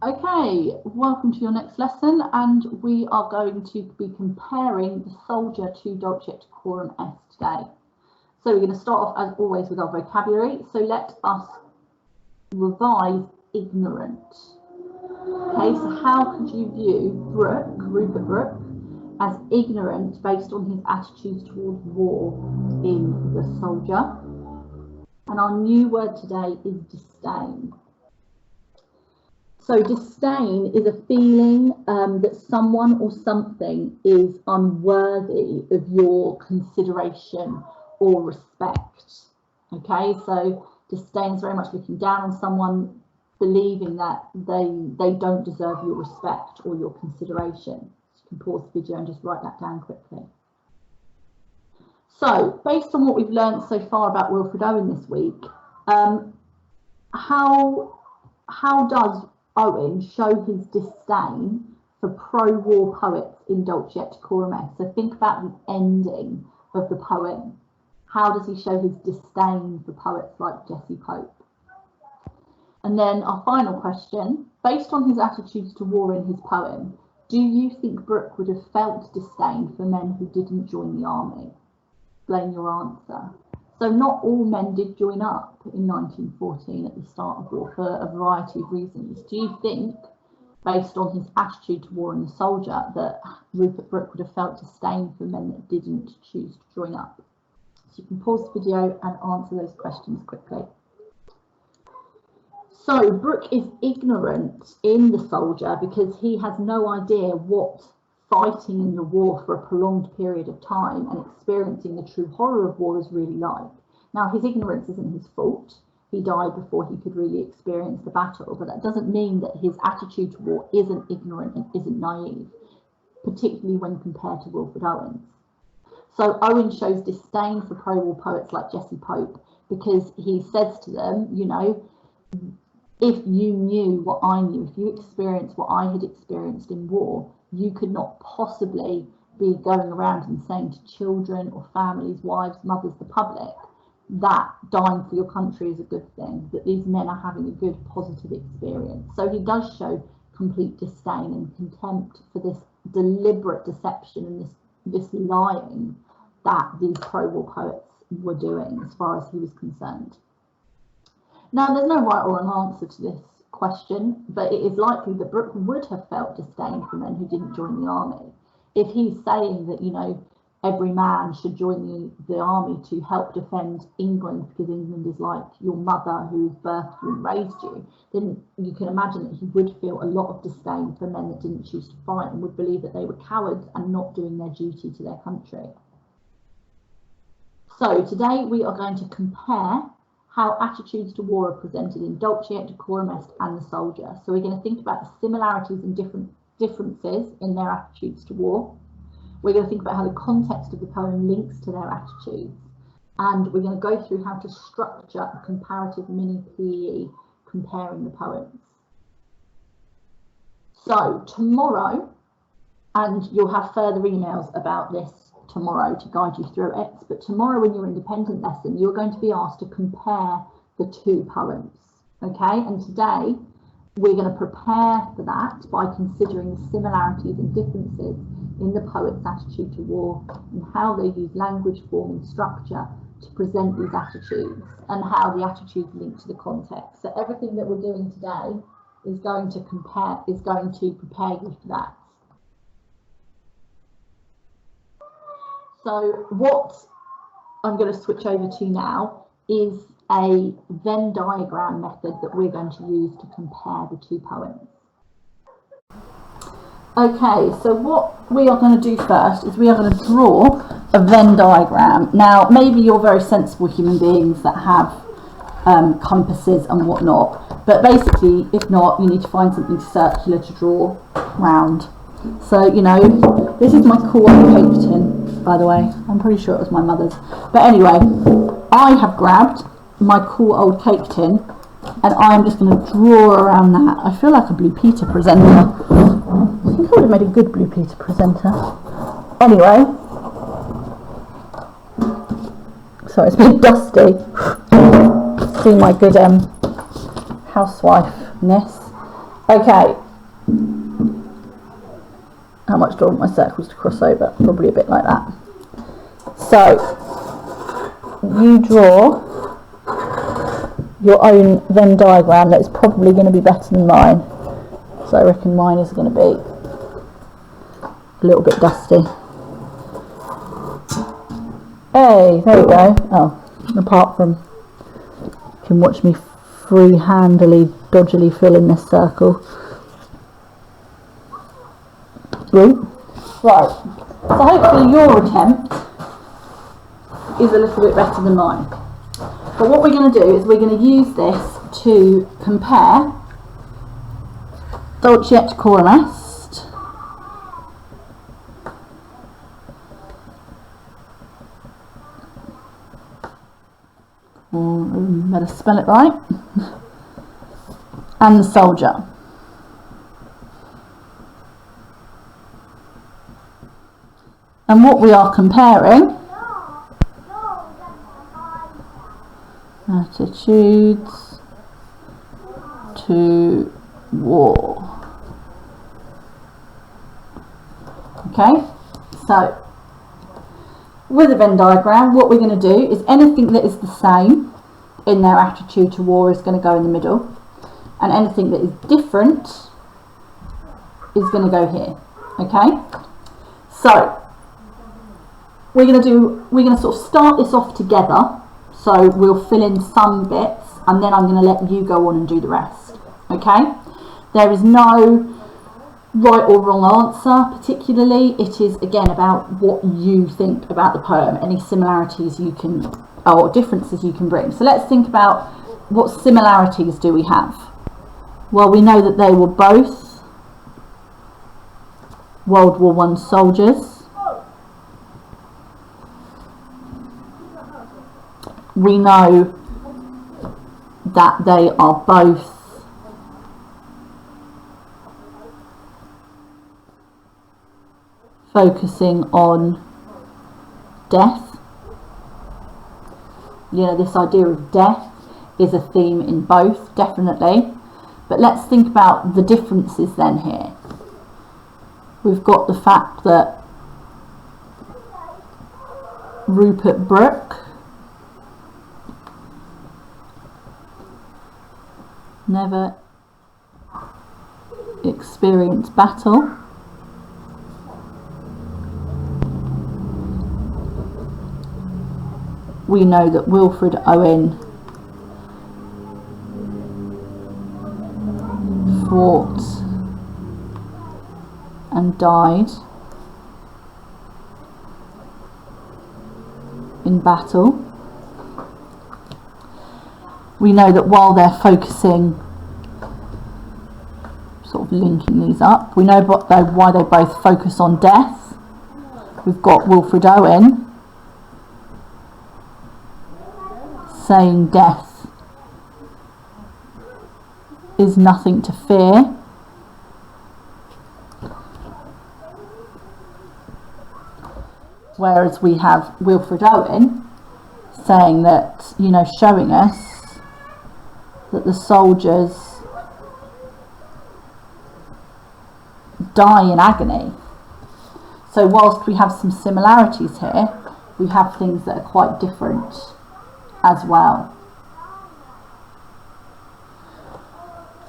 Okay, welcome to your next lesson, and we are going to be comparing the Solider to Dulce Decorum Est today. So we're going to start off, as always, with our vocabulary. So let us revise ignorant. Okay, so how could you view Rupert Brooke, as ignorant based on his attitudes towards war in The Soldier? And our new word today is disdain. So disdain is a feeling that someone or something is unworthy of your consideration or respect. Okay, so disdain is very much looking down on someone, believing that they don't deserve your respect or your consideration. So you can pause the video and just write that down quickly. So based on what we've learned so far about Wilfred Owen this week, how does Owen show his disdain for pro-war poets in Dulce Decorum Est? So think about the ending of the poem. How does he show his disdain for poets like Jessie Pope? And then our final question, based on his attitudes to war in his poem, do you think Brooke would have felt disdain for men who didn't join the army? Explain your answer. So not all men did join up in 1914 at the start of war for a variety of reasons. Do you think, based on his attitude to war in The Soldier, that Rupert Brooke would have felt disdain for men that didn't choose to join up? So you can pause the video and answer those questions quickly. So Brooke is ignorant in The Soldier because he has no idea what fighting in the war for a prolonged period of time and experiencing the true horror of war is really like. Now, his ignorance isn't his fault. He died before he could really experience the battle, but that doesn't mean that his attitude to war isn't ignorant and isn't naive, particularly when compared to Wilfred Owen's. So Owen shows disdain for pro-war poets like Jessie Pope because he says to them, you know, if you knew what I knew, if you experienced what I had experienced in war, you could not possibly be going around and saying to children or families, wives, mothers, the public, that dying for your country is a good thing, that these men are having a good, positive experience. So he does show complete disdain and contempt for this deliberate deception and this lying that these pro-war poets were doing as far as he was concerned. Now, there's no right or wrong answer to this question, but it is likely that Brooke would have felt disdain for men who didn't join the army. If he's saying that, you know, every man should join the army to help defend England because England is like your mother who's birthed you and raised you, then you can imagine that he would feel a lot of disdain for men that didn't choose to fight and would believe that they were cowards and not doing their duty to their country. So today we are going to compare how attitudes to war are presented in Dulce, Decorum Est and The Soldier. So we're going to think about the similarities and differences in their attitudes to war. We're going to think about how the context of the poem links to their attitudes. And we're going to go through how to structure a comparative mini PE comparing the poems. So tomorrow, and you'll have further emails about this tomorrow to guide you through it, but tomorrow in your independent lesson you're going to be asked to compare the two poems, okay? And today we're going to prepare for that by considering the similarities and differences in the poet's attitude to war and how they use language, form and structure to present these attitudes and how the attitudes link to the context. So everything that we're doing today is going to prepare you for that. So what I'm going to switch over to now is a Venn diagram method that we're going to use to compare the two poems. Okay, so what we are going to do first is we are going to draw a Venn diagram. Now, maybe you're very sensible human beings that have compasses and whatnot, but basically, if not, you need to find something circular to draw round. So, you know, this is my cool old cake tin, by the way. I'm pretty sure it was my mother's. But anyway, I have grabbed my cool old cake tin and I'm just going to draw around that. I feel like a Blue Peter presenter. I think I would have made a good Blue Peter presenter. Anyway, so it's a bit dusty. See my good housewife-ness. Okay. How much do I want my circles to cross over? Probably a bit like that. So, you draw your own Venn diagram that's probably going to be better than mine. So I reckon mine is going to be a little bit dusty. Hey, there we go. Oh, apart from you can watch me free-handedly, dodgily fill in this circle. Ooh. Right, so hopefully your attempt is a little bit better than mine. But what we're going to do is we're going to use this to compare Dulce et Decorum Est better spell it right, and the Soldier. And what we are comparing, attitudes to war. Okay, so with a Venn diagram, what we're going to do is anything that is the same in their attitude to war is going to go in the middle, and anything that is different is going to go here. Okay, so we're going to sort of start this off together. So we'll fill in some bits and then I'm going to let you go on and do the rest. Okay? There is no right or wrong answer particularly. It is again about what you think about the poem, any similarities you can, or differences you can bring. So let's think about what similarities do we have. Well, we know that they were both World War I soldiers. We know that they are both focusing on death. You know, this idea of death is a theme in both, definitely. But let's think about the differences then here. We've got the fact that Rupert Brooke never experienced battle. We know that Wilfred Owen fought and died in battle. We know that while they're focusing, sort of linking these up, we know why they both focus on death. We've got Wilfred Owen saying death is nothing to fear. Whereas we have Wilfred Owen saying that, you know, showing us that the soldiers die in agony. So whilst we have some similarities here, we have things that are quite different as well.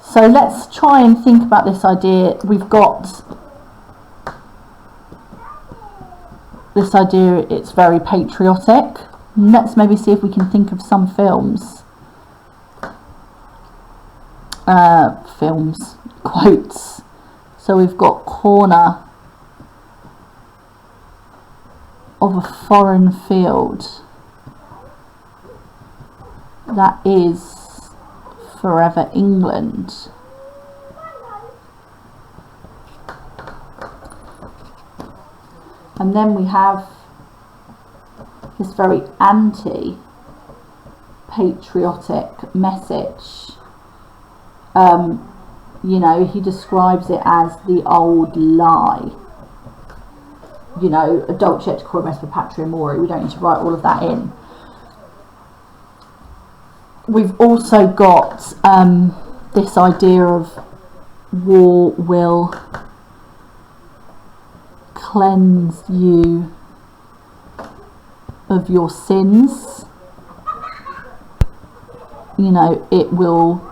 So let's try and think about this idea. We've got this idea, it's very patriotic. Let's maybe see if we can think of some films. Quotes. So we've got corner of a foreign field that is forever England. And then we have this very anti-patriotic message. You know, he describes it as the old lie. You know, Dulce et Decorum Est for Patria Mori. We don't need to write all of that in. We've also got this idea of war will cleanse you of your sins. You know, it will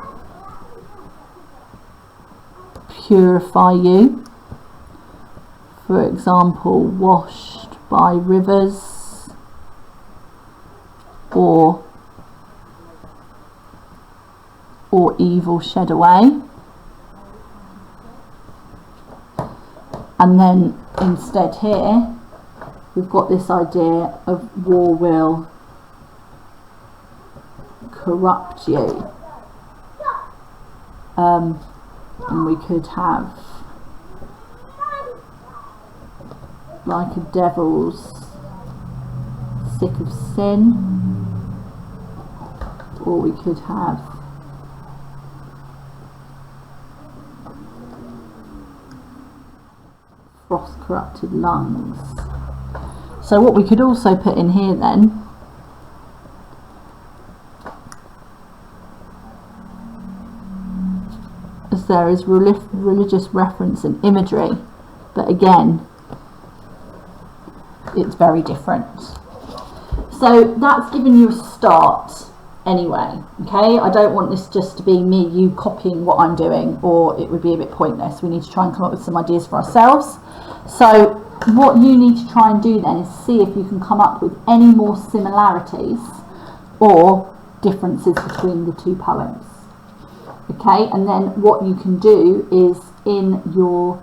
purify you. For example, washed by rivers, or evil shed away. And then instead here, we've got this idea of war will corrupt you. And we could have like a devil's sick of sin, or we could have frost corrupted lungs. So what we could also put in here then is there is religious reference and imagery, but again it's very different. So that's given you a start anyway, okay? I don't want this just to be me, you copying what I'm doing, or it would be a bit pointless. We need to try and come up with some ideas for ourselves. So what you need to try and do then is see if you can come up with any more similarities or differences between the two poems. Okay, and then what you can do is in your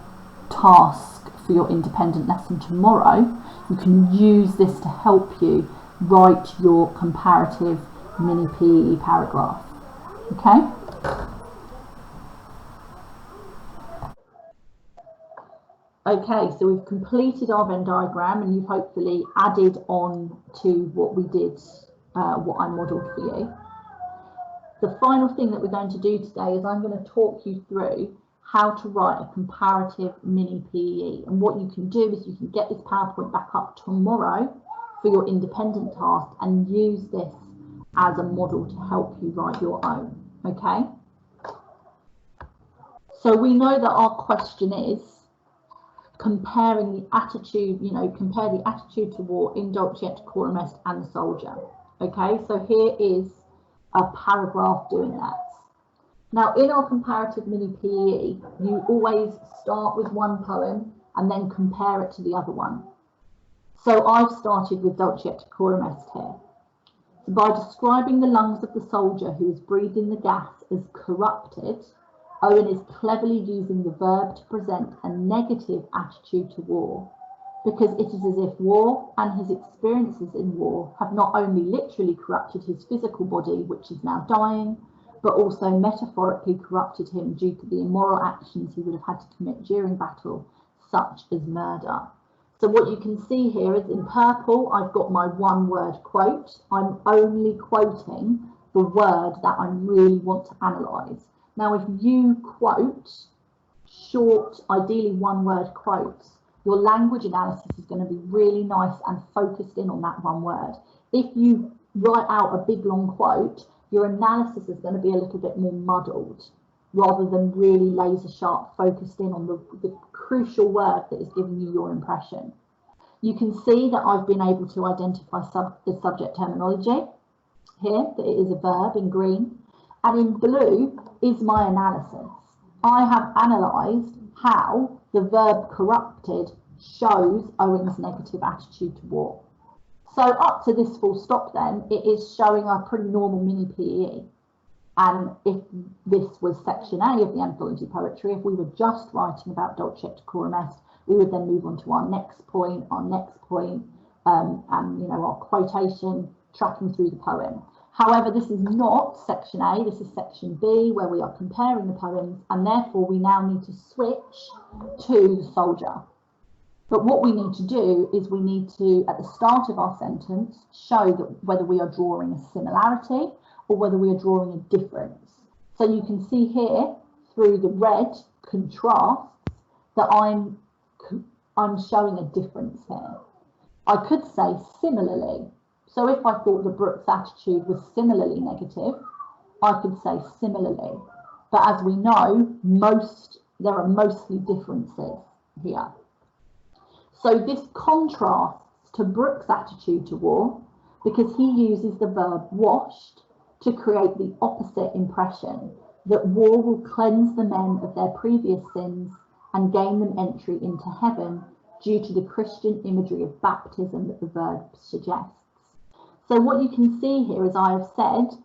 task for your independent lesson tomorrow, you can use this to help you write your comparative mini PE paragraph. Okay? Okay, so we've completed our Venn diagram and you've hopefully added on to what we did, what I modelled for you. The final thing that we're going to do today is I'm going to talk you through how to write a comparative mini PE. And what you can do is you can get this PowerPoint back up tomorrow for your independent task and use this as a model to help you write your own. Okay? So we know that our question is comparing the attitude, you know, compare the attitude to war in Dulce et Decorum Est and the Soldier. Okay, so here is a paragraph doing that. Now in our comparative mini PE, you always start with one poem and then compare it to the other one. So I've started with Dulce et Decorum Est here. So by describing the lungs of the soldier who is breathing the gas as corrupted, Owen is cleverly using the verb to present a negative attitude to war, because it is as if war and his experiences in war have not only literally corrupted his physical body, which is now dying, but also metaphorically corrupted him due to the immoral actions he would have had to commit during battle, such as murder. So what you can see here is in purple, I've got my one-word quote. I'm only quoting the word that I really want to analyse. Now, if you quote short, ideally one-word quotes, your language analysis is going to be really nice and focused in on that one word. If you write out a big long quote, your analysis is going to be a little bit more muddled rather than really laser sharp focused in on the crucial word that is giving you your impression. You can see that I've been able to identify the subject terminology here, that it is a verb in green, and in blue is my analysis. I have analysed how the verb corrupted shows Owen's negative attitude to war. So up to this full stop then, it is showing a pretty normal mini PE. And if this was section A of the anthology poetry, if we were just writing about Dulce et Decorum Est, we would then move on to our next point, and you know, our quotation, tracking through the poem. However, this is not section A, this is section B, where we are comparing the poems, and therefore we now need to switch to the soldier. But what we need to do is we need to, at the start of our sentence, show that whether we are drawing a similarity or whether we are drawing a difference. So you can see here, through the red contrasts, that I'm showing a difference here. I could say similarly. So if I thought the Brooks attitude was similarly negative, I could say similarly. But as we know, most there are mostly differences here. So this contrasts to Brooke's attitude to war because he uses the verb washed to create the opposite impression, that war will cleanse the men of their previous sins and gain them entry into heaven due to the Christian imagery of baptism that the verb suggests. So what you can see here, as I have said,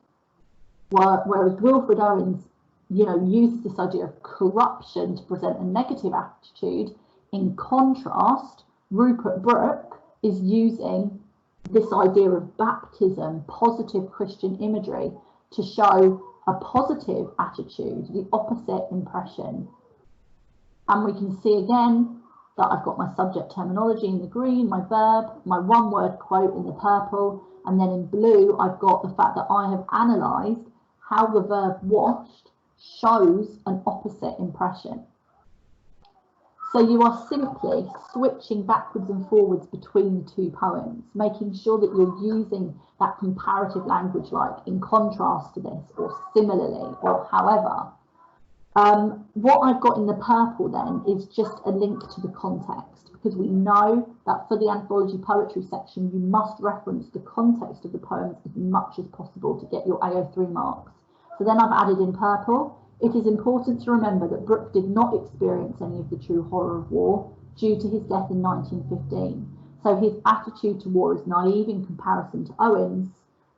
whereas Wilfred Owen, uses this idea of corruption to present a negative attitude, in contrast, Rupert Brooke is using this idea of baptism, positive Christian imagery, to show a positive attitude, the opposite impression. And we can see again that I've got my subject terminology in the green, my verb, my one-word quote in the purple, and then in blue I've got the fact that I have analysed how the verb washed shows an opposite impression. So you are simply switching backwards and forwards between the two poems, making sure that you're using that comparative language like in contrast to this, or similarly, or however. What I've got in the purple then is just a link to the context, because we know that for the anthology poetry section, you must reference the context of the poems as much as possible to get your AO3 marks. So then I've added in purple. It is important to remember that Brooke did not experience any of the true horror of war due to his death in 1915. So his attitude to war is naive in comparison to Owen's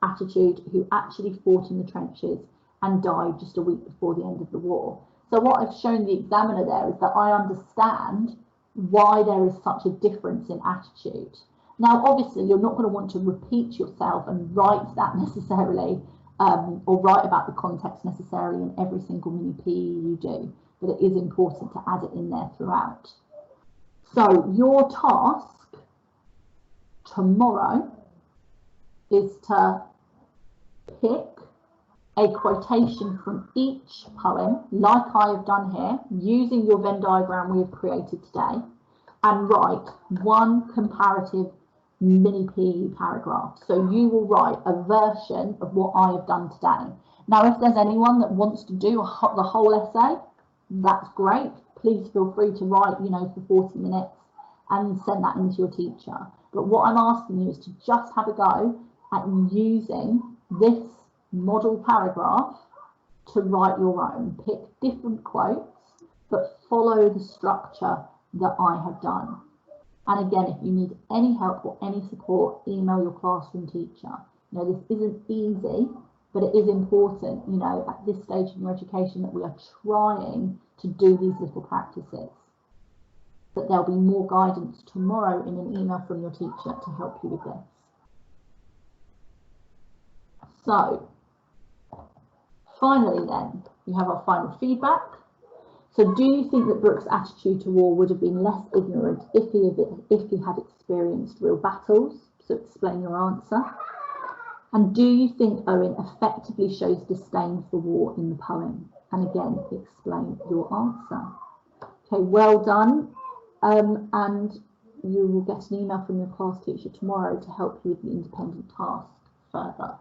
attitude, who actually fought in the trenches and died just a week before the end of the war. So what I've shown the examiner there is that I understand why there is such a difference in attitude. Now, obviously, you're not going to want to repeat yourself and write that necessarily, or write about the context necessarily in every single mini PE you do, but it is important to add it in there throughout. So your task tomorrow is to pick a quotation from each poem, like I have done here, using your Venn diagram we have created today, and write one comparative mini PE paragraph. So you will write a version of what I have done today. Now, if there's anyone that wants to do the whole essay, that's great. Please feel free to write, for 40 minutes and send that into your teacher. But what I'm asking you is to just have a go at using this model paragraph to write your own. Pick different quotes, but follow the structure that I have done. And again, if you need any help or any support, email your classroom teacher. This isn't easy, but it is important, at this stage in your education, that we are trying to do these little practices. But there'll be more guidance tomorrow in an email from your teacher to help you with this. So, finally then, we have our final feedback. So do you think that Brooke's attitude to war would have been less ignorant if he had experienced real battles? So explain your answer. And do you think Owen effectively shows disdain for war in the poem? And again, explain your answer. Okay, well done. And you will get an email from your class teacher tomorrow to help you with the independent task further.